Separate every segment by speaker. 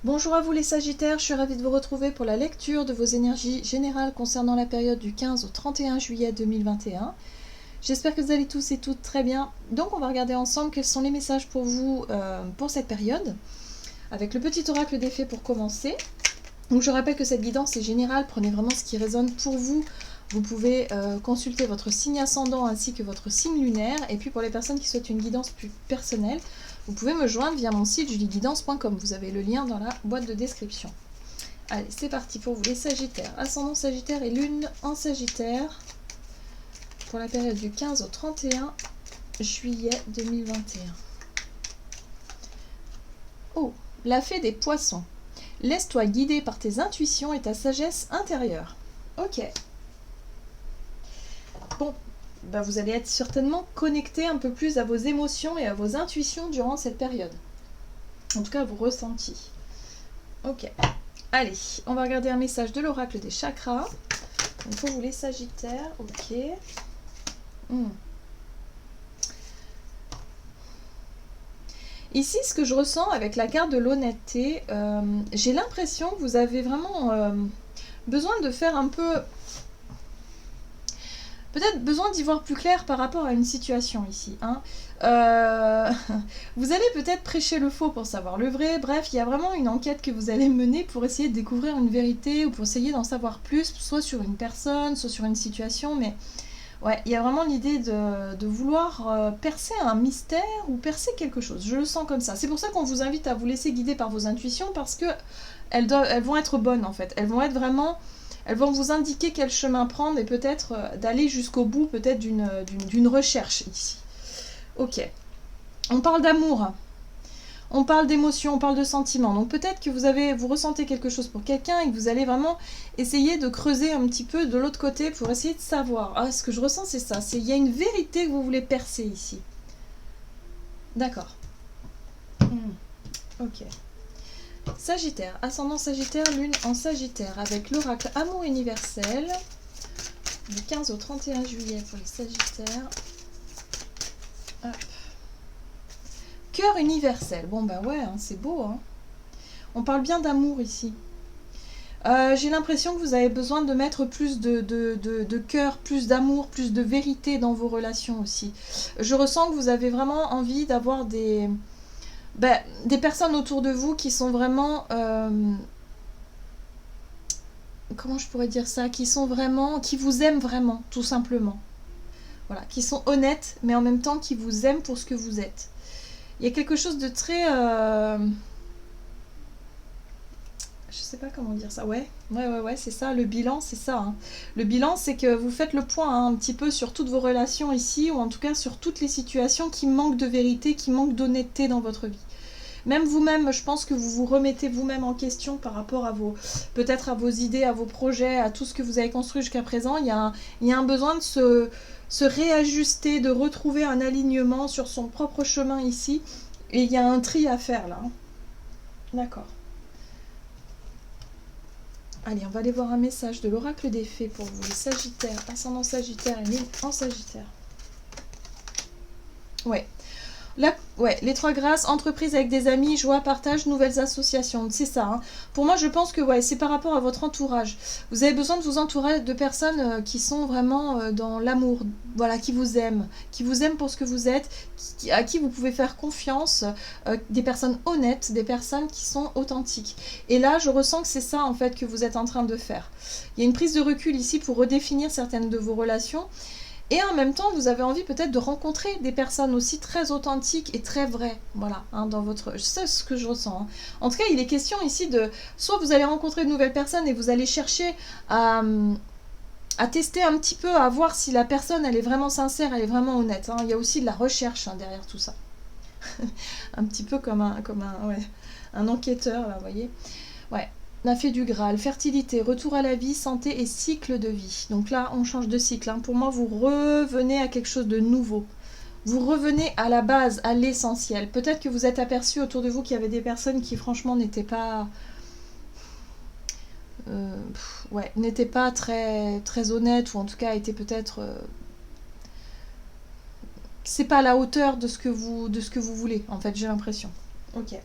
Speaker 1: Bonjour à vous les Sagittaires, je suis ravie de vous retrouver pour la lecture de vos énergies générales concernant la période du 15 au 31 juillet 2021. J'espère que vous allez tous et toutes très bien. Donc on va regarder ensemble quels sont les messages pour vous pour cette période, avec le petit oracle des fées pour commencer. Donc je rappelle que cette guidance est générale, prenez vraiment ce qui résonne pour vous. Vous pouvez consulter votre signe ascendant ainsi que votre signe lunaire. Et puis pour les personnes qui souhaitent une guidance plus personnelle, vous pouvez me joindre via mon site julieguidance.com. Vous avez le lien dans la boîte de description. Allez, c'est parti pour vous les Sagittaires. Ascendant Sagittaire et Lune en Sagittaire pour la période du 15 au 31 juillet 2021. Oh, la fée des poissons. Laisse-toi guider par tes intuitions et ta sagesse intérieure. Ok. Bon, bah vous allez être certainement connecté un peu plus à vos émotions et à vos intuitions durant cette période. En tout cas, à vos ressentis. Ok. Allez, on va regarder un message de l'oracle des chakras. Donc pour vous les Sagittaires, ok. Ici, ce que je ressens avec la carte de l'honnêteté, j'ai l'impression que vous avez vraiment besoin de faire un peu... Peut-être besoin d'y voir plus clair par rapport à une situation ici. Hein. Vous allez peut-être prêcher le faux pour savoir le vrai. Bref, il y a vraiment une enquête que vous allez mener pour essayer de découvrir une vérité ou pour essayer d'en savoir plus, soit sur une personne, soit sur une situation. Mais ouais, il y a vraiment l'idée de vouloir percer un mystère ou percer quelque chose. Je le sens comme ça. C'est pour ça qu'on vous invite à vous laisser guider par vos intuitions parce que elles vont être bonnes en fait. Elles vont être vraiment... Elles vont vous indiquer quel chemin prendre et peut-être d'aller jusqu'au bout peut-être d'une recherche ici. Ok. On parle d'amour. On parle d'émotion, on parle de sentiments. Donc peut-être que vous ressentez quelque chose pour quelqu'un et que vous allez vraiment essayer de creuser un petit peu de l'autre côté pour essayer de savoir. Ah, ce que je ressens, c'est ça. Il y a une vérité que vous voulez percer ici. D'accord. Ok. Sagittaire, ascendant Sagittaire, Lune en Sagittaire, avec l'oracle Amour universel, du 15 au 31 juillet pour les Sagittaires. Hop. Cœur universel, bon bah ouais, hein, c'est beau. Hein. On parle bien d'amour ici. J'ai l'impression que vous avez besoin de mettre plus de cœur, plus d'amour, plus de vérité dans vos relations aussi. Je ressens que vous avez vraiment envie d'avoir des personnes autour de vous qui sont vraiment... comment je pourrais dire ça, qui vous aiment vraiment, tout simplement. Voilà, qui sont honnêtes, mais en même temps qui vous aiment pour ce que vous êtes. Il y a quelque chose de très... je sais pas comment dire ça, ouais, c'est ça, le bilan, c'est ça. Hein. Le bilan, c'est que vous faites le point hein, un petit peu sur toutes vos relations ici, ou en tout cas sur toutes les situations qui manquent de vérité, qui manquent d'honnêteté dans votre vie. Même vous-même, je pense que vous vous remettez vous-même en question par rapport à peut-être à vos idées, à vos projets, à tout ce que vous avez construit jusqu'à présent. Il y a un besoin de se réajuster, de retrouver un alignement sur son propre chemin ici. Et il y a un tri à faire là. D'accord. Allez, on va aller voir un message de l'oracle des fées pour vous, les Sagittaires, ascendant Sagittaire et Lune en Sagittaire. Ouais. Là, ouais, les trois grâces, entreprise avec des amis, joie, partage, nouvelles associations, c'est ça. Hein. Pour moi, je pense que ouais, c'est par rapport à votre entourage. Vous avez besoin de vous entourer de personnes qui sont vraiment dans l'amour, voilà, qui vous aiment pour ce que vous êtes, à qui vous pouvez faire confiance, des personnes honnêtes, des personnes qui sont authentiques. Et là, je ressens que c'est ça en fait que vous êtes en train de faire. Il y a une prise de recul ici pour redéfinir certaines de vos relations. Et en même temps, vous avez envie peut-être de rencontrer des personnes aussi très authentiques et très vraies. Voilà, hein, dans votre... C'est ce que je ressens. Hein. En tout cas, il est question ici de... Soit vous allez rencontrer de nouvelles personnes et vous allez chercher à tester un petit peu, à voir si la personne, elle est vraiment sincère, elle est vraiment honnête. Hein. Il y a aussi de la recherche hein, derrière tout ça. Un petit peu comme un enquêteur, là, vous voyez. Ouais. La fée du Graal, fertilité, retour à la vie, santé et cycle de vie. Donc là, on change de cycle. Hein. Pour moi, vous revenez à quelque chose de nouveau. Vous revenez à la base, à l'essentiel. Peut-être que vous êtes aperçu autour de vous qu'il y avait des personnes qui, franchement, n'étaient pas... n'étaient pas très, très honnêtes, ou en tout cas étaient peut-être... c'est pas à la hauteur de ce que vous voulez, en fait, j'ai l'impression. Ok.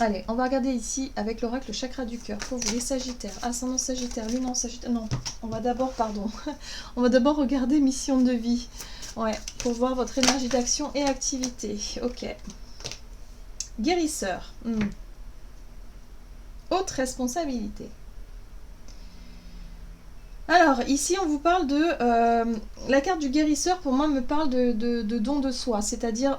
Speaker 1: Allez, on va regarder ici avec l'oracle chakra du cœur pour vous les Sagittaires, ascendant Sagittaire, lune en Sagittaire. Non, on va d'abord, pardon, on va d'abord regarder mission de vie. Ouais, pour voir votre énergie d'action et activité. Ok. Guérisseur. Haute responsabilité. Alors, ici, on vous parle de... la carte du guérisseur, pour moi, me parle de don de soi. C'est-à-dire,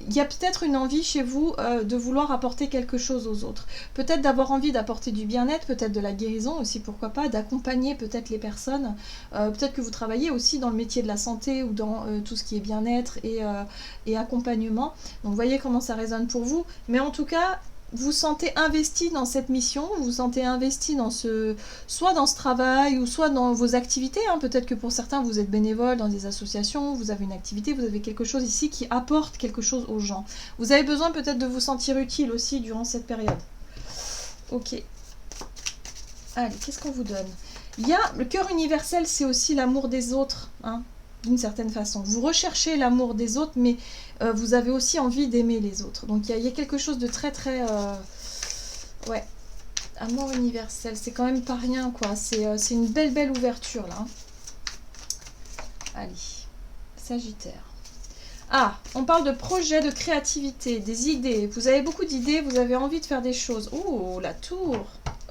Speaker 1: il y a peut-être une envie chez vous de vouloir apporter quelque chose aux autres. Peut-être d'avoir envie d'apporter du bien-être, peut-être de la guérison aussi, pourquoi pas, d'accompagner peut-être les personnes. Peut-être que vous travaillez aussi dans le métier de la santé ou dans tout ce qui est bien-être et accompagnement. Donc, vous voyez comment ça résonne pour vous. Mais en tout cas... vous sentez investi dans cette mission, vous vous sentez investi dans soit dans ce travail, ou soit dans vos activités, hein. Peut-être que pour certains, vous êtes bénévole dans des associations, vous avez une activité, vous avez quelque chose ici qui apporte quelque chose aux gens. Vous avez besoin peut-être de vous sentir utile aussi durant cette période. Ok. Allez, qu'est-ce qu'on vous donne? Il y a le cœur universel, c'est aussi l'amour des autres, hein, d'une certaine façon. Vous recherchez l'amour des autres, mais vous avez aussi envie d'aimer les autres. Donc il y a quelque chose de très très... ouais, amour universel, c'est quand même pas rien, quoi. C'est une belle ouverture, là. Allez, Sagittaire. Ah, on parle de projet, de créativité, des idées. Vous avez beaucoup d'idées, vous avez envie de faire des choses. Oh, la tour.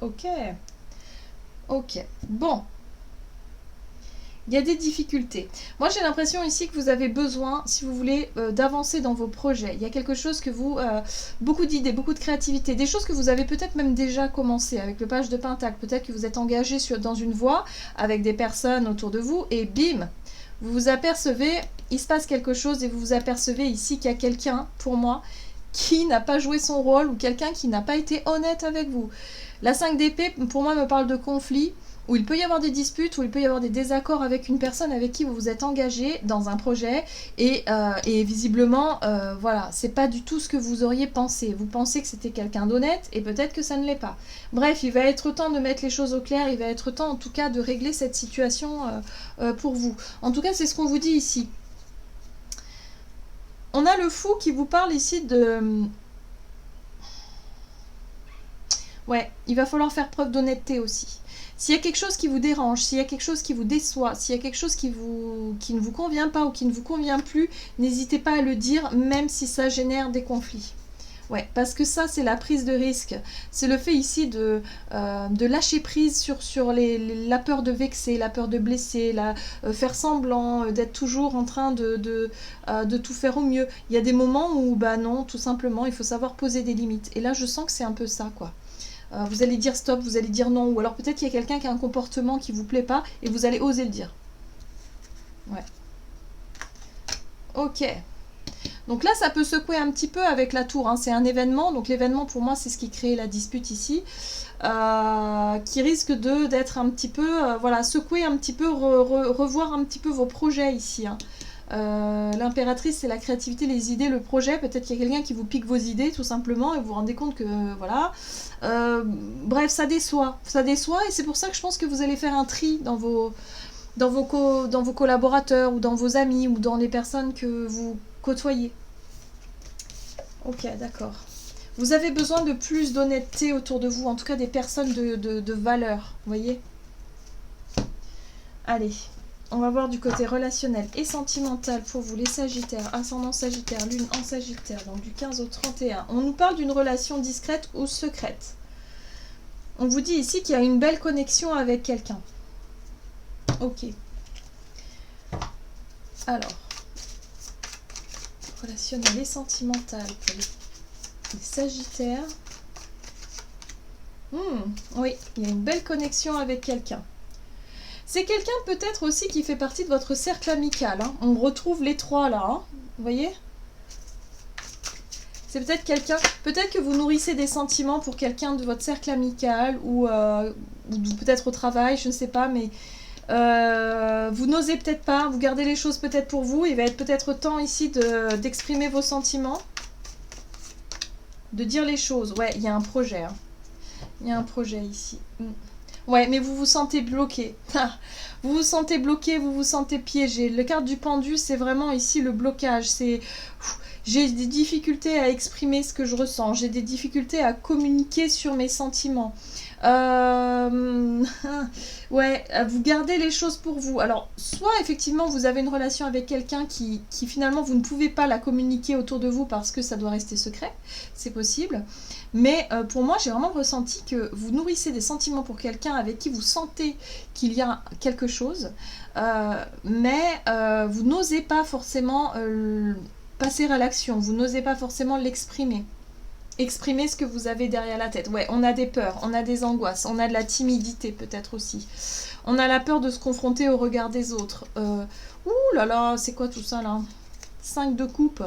Speaker 1: Ok. Ok, bon. Il y a des difficultés. Moi, j'ai l'impression ici que vous avez besoin, si vous voulez, d'avancer dans vos projets. Il y a quelque chose que vous... beaucoup d'idées, beaucoup de créativité. Des choses que vous avez peut-être même déjà commencé avec le page de Pentacle. Peut-être que vous êtes engagé dans une voie avec des personnes autour de vous. Et bim, vous vous apercevez, il se passe quelque chose et vous vous apercevez ici qu'il y a quelqu'un, pour moi, qui n'a pas joué son rôle ou quelqu'un qui n'a pas été honnête avec vous. La 5 d'épée, pour moi, me parle de conflit, où il peut y avoir des disputes, où il peut y avoir des désaccords avec une personne avec qui vous vous êtes engagé dans un projet, et visiblement, voilà, c'est pas du tout ce que vous auriez pensé. Vous pensez que c'était quelqu'un d'honnête, et peut-être que ça ne l'est pas. Bref, il va être temps de mettre les choses au clair, il va être temps, en tout cas, de régler cette situation pour vous. En tout cas, c'est ce qu'on vous dit ici. On a le fou qui vous parle ici de... Ouais, il va falloir faire preuve d'honnêteté aussi. S'il y a quelque chose qui vous dérange, s'il y a quelque chose qui vous déçoit, s'il y a quelque chose qui ne vous convient pas ou qui ne vous convient plus, n'hésitez pas à le dire, même si ça génère des conflits. Ouais, parce que ça, c'est la prise de risque. C'est le fait ici de lâcher prise sur la peur de vexer, la peur de blesser, faire semblant d'être toujours en train de tout faire au mieux. Il y a des moments où, bah non, tout simplement, il faut savoir poser des limites. Et là, je sens que c'est un peu ça, quoi. Vous allez dire stop, vous allez dire non, ou alors peut-être qu'il y a quelqu'un qui a un comportement qui vous plaît pas et vous allez oser le dire. Ouais. Ok. Donc là, ça peut secouer un petit peu avec la tour, hein. C'est un événement, donc l'événement pour moi, c'est ce qui crée la dispute ici, qui risque d'être un petit peu, voilà, secouer un petit peu, revoir un petit peu vos projets ici, hein. L'impératrice, c'est la créativité, les idées, le projet. Peut-être qu'il y a quelqu'un qui vous pique vos idées tout simplement et vous vous rendez compte que voilà. Bref, ça déçoit, et c'est pour ça que je pense que vous allez faire un tri dans vos collaborateurs ou dans vos amis ou dans les personnes que vous côtoyez. Ok, d'accord. Vous avez besoin de plus d'honnêteté autour de vous, en tout cas des personnes de valeur, vous voyez. Allez. On va voir du côté relationnel et sentimental pour vous les Sagittaires, ascendant Sagittaire, lune en Sagittaire, donc du 15 au 31. On nous parle d'une relation discrète ou secrète. On vous dit ici qu'il y a une belle connexion avec quelqu'un. Ok. Alors, relationnel et sentimental pour les Sagittaires. Oui, il y a une belle connexion avec quelqu'un. C'est quelqu'un peut-être aussi qui fait partie de votre cercle amical, hein. On retrouve les trois là, hein. Vous voyez? C'est peut-être quelqu'un, peut-être que vous nourrissez des sentiments pour quelqu'un de votre cercle amical ou peut-être au travail, je ne sais pas, mais vous n'osez peut-être pas, vous gardez les choses peut-être pour vous. Il va être peut-être temps ici d'exprimer vos sentiments, de dire les choses. Ouais, il y a un projet, hein. Il y a un projet ici. Ouais, mais vous vous sentez bloqué. Vous vous sentez bloqué, vous vous sentez piégé. Le carte du pendu, c'est vraiment ici le blocage. C'est... J'ai des difficultés à exprimer ce que je ressens. J'ai des difficultés à communiquer sur mes sentiments. Ouais, vous gardez les choses pour vous. Alors, soit effectivement vous avez une relation avec quelqu'un qui finalement vous ne pouvez pas la communiquer autour de vous parce que ça doit rester secret, c'est possible. Mais pour moi, j'ai vraiment ressenti que vous nourrissez des sentiments pour quelqu'un avec qui vous sentez qu'il y a quelque chose, mais vous n'osez pas forcément passer à l'action, vous n'osez pas forcément l'exprimer. Exprimer ce que vous avez derrière la tête. Ouais, on a des peurs, on a des angoisses, on a de la timidité peut-être aussi. On a la peur de se confronter au regard des autres. Ouh là là, c'est quoi tout ça là? 5 de coupe.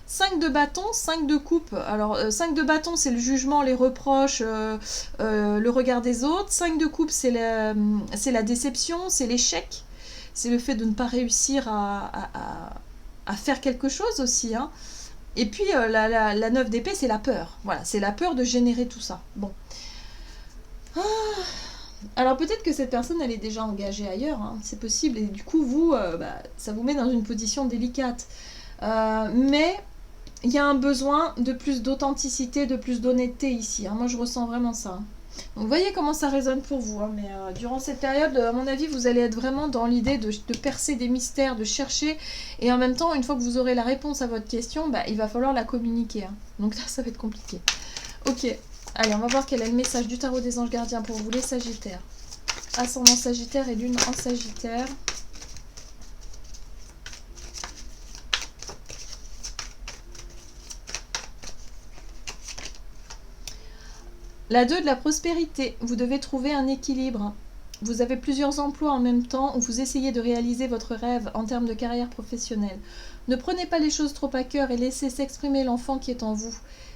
Speaker 1: 5 de bâton, 5 de coupe. Alors, 5 de bâton, c'est le jugement, les reproches, le regard des autres. 5 de coupe, c'est la déception, c'est l'échec. C'est le fait de ne pas réussir à faire quelque chose aussi, hein. Et puis la 9 d'épée, c'est la peur. Voilà, c'est la peur de générer tout ça. Bon. Alors peut-être que cette personne, elle est déjà engagée ailleurs, hein, c'est possible. Et du coup, vous, ça vous met dans une position délicate. Mais il y a un besoin de plus d'authenticité, de plus d'honnêteté ici, hein. Moi, je ressens vraiment ça. Donc, vous voyez comment ça résonne pour vous, hein. Mais durant cette période, à mon avis, vous allez être vraiment dans l'idée de percer des mystères, de chercher. Et en même temps, une fois que vous aurez la réponse à votre question, il va falloir la communiquer, hein. Donc là, ça va être compliqué. Ok, allez, on va voir quel est le message du tarot des anges gardiens pour vous, les Sagittaires. Ascendant Sagittaire et lune en Sagittaire. La 2 de la prospérité, vous devez trouver un équilibre. Vous avez plusieurs emplois en même temps où vous essayez de réaliser votre rêve en termes de carrière professionnelle. Ne prenez pas les choses trop à cœur et laissez s'exprimer l'enfant qui est en vous.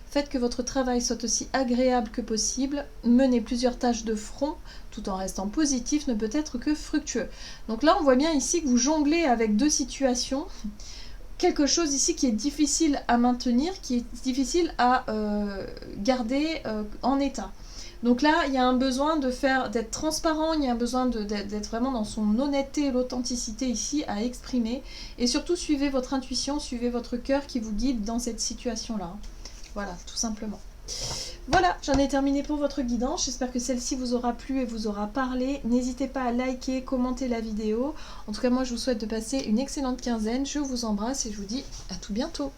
Speaker 1: Faites que votre travail soit aussi agréable que possible. Menez plusieurs tâches de front tout en restant positif ne peut être que fructueux. Donc là, on voit bien ici que vous jonglez avec deux situations. Quelque chose ici qui est difficile à maintenir, qui est difficile à garder en état. Donc là, il y a un besoin d'être transparent, il y a un besoin d'être vraiment dans son honnêteté et l'authenticité ici à exprimer. Et surtout, suivez votre intuition, suivez votre cœur qui vous guide dans cette situation-là. Voilà, tout simplement. Voilà, j'en ai terminé pour votre guidance. J'espère que celle-ci vous aura plu et vous aura parlé. N'hésitez pas à liker, commenter la vidéo. En tout cas, moi, je vous souhaite de passer une excellente quinzaine. Je vous embrasse et je vous dis à tout bientôt.